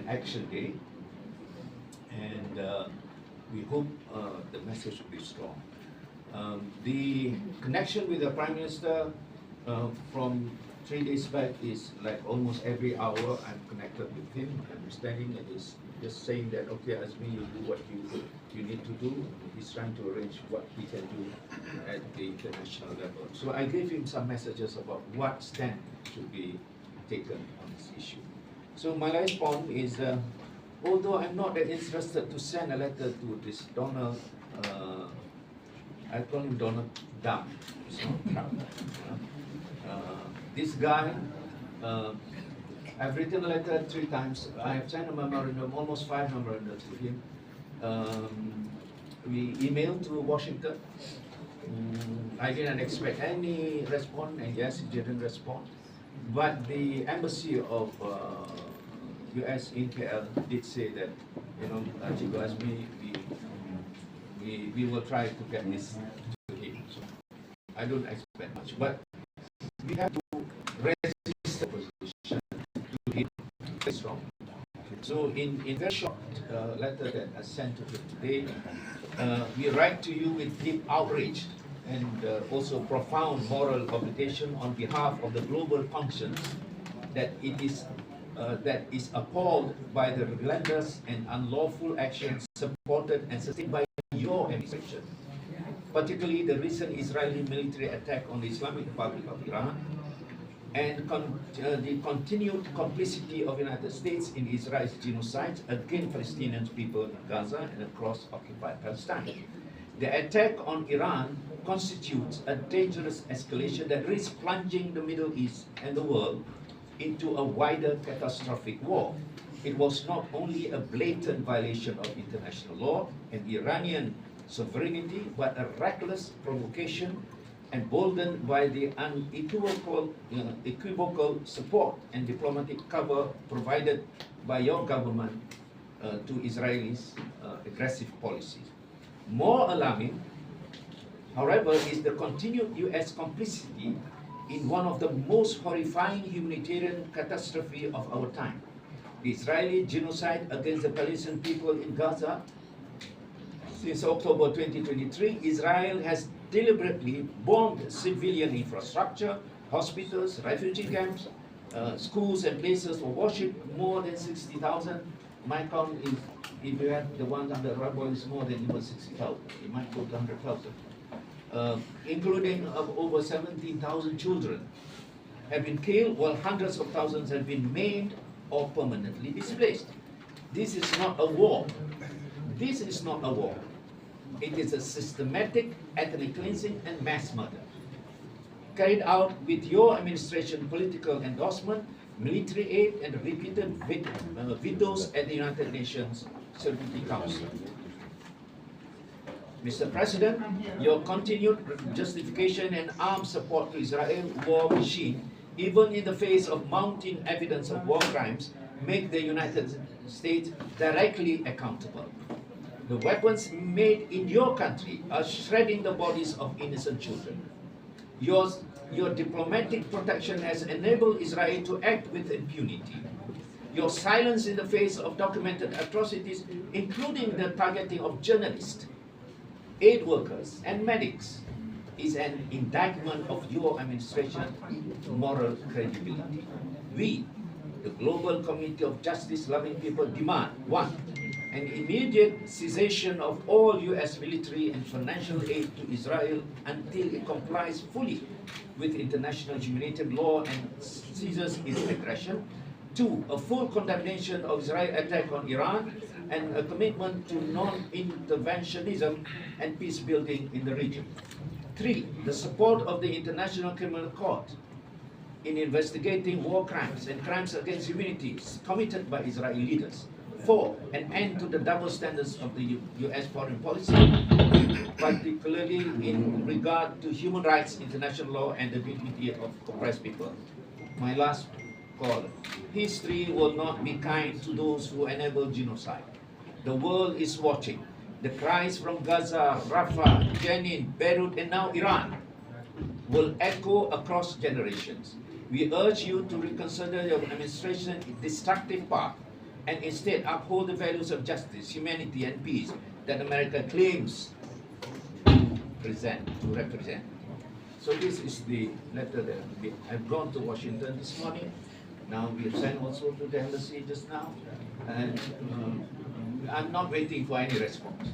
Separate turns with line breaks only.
Action Day, and we hope the message will be strong. The connection with the Prime Minister from 3 days back is like almost every hour I'm connected with him, understanding, and he's just saying that, okay, Azmi, you do what you need to do. He's trying to arrange what he can do at the international level. So I gave him some messages about what stand should be taken on this issue. So my last point is, although I'm not that interested to send a letter to this Donald, I call him Donald Dumb, it's not Trump. This guy, I've written a letter 3 times. I have sent a memorandum, almost 5 memorandums to him. We emailed to Washington. I didn't expect any response, and yes, he didn't respond. But the embassy of US in KL did say that, Cikgu Azmi, we will try to get this to him. So I don't expect much, but we have to resist the position to him very strong. So in very short letter that I sent to him today, we write to you with deep outrage and also profound moral obligation on behalf of the global functions that is appalled by the relentless and unlawful actions supported and sustained by your administration, particularly the recent Israeli military attack on the Islamic Republic of Iran and the continued complicity of the United States in Israel's genocide against Palestinian people in Gaza and across occupied Palestine. The attack on Iran constitutes a dangerous escalation that risks plunging the Middle East and the world into a wider catastrophic war. It was not only a blatant violation of international law and Iranian sovereignty, but a reckless provocation emboldened by the unequivocal support and diplomatic cover provided by your government to Israelis' aggressive policies. More alarming, however, is the continued US complicity in one of the most horrifying humanitarian catastrophes of our time. The Israeli genocide against the Palestinian people in Gaza. Since October 2023, Israel has deliberately bombed civilian infrastructure, hospitals, refugee camps, schools and places for worship, more than 60,000. My count is, if you have the ones under rubble, is more than even 60,000. It might go to 100,000. Including over 17,000 children have been killed, while hundreds of thousands have been maimed or permanently displaced. This is not a war. This is not a war. It is a systematic ethnic cleansing and mass murder, carried out with your administration political endorsement, military aid, and repeated vetoes at the United Nations Security Council. Mr. President, your continued justification and armed support to Israel's war machine, even in the face of mounting evidence of war crimes, make the United States directly accountable. The weapons made in your country are shredding the bodies of innocent children. Your diplomatic protection has enabled Israel to act with impunity. Your silence in the face of documented atrocities, including the targeting of journalists, aid workers, and medics, is an indictment of your administration's moral credibility. We, the global community of justice-loving people, demand 1. An immediate cessation of all U.S. military and financial aid to Israel until it complies fully with international humanitarian law and ceases its aggression. 2. A full condemnation of Israel's attack on Iran and a commitment to non-interventionism and peace building in the region. 3. The support of the International Criminal Court in investigating war crimes and crimes against humanity committed by Israeli leaders. 4. An end to the double standards of the U.S. foreign policy, particularly in regard to human rights, international law, and the dignity of oppressed people. My last call. History will not be kind to those who enable genocide. The world is watching. The cries from Gaza, Rafah, Jenin, Beirut, and now Iran will echo across generations. We urge you to reconsider your administration's destructive path and instead uphold the values of justice, humanity, and peace that America claims to represent. So this is the letter that I've gone to Washington this morning. Now we have sent also to the embassy just now, and I'm not waiting for any response.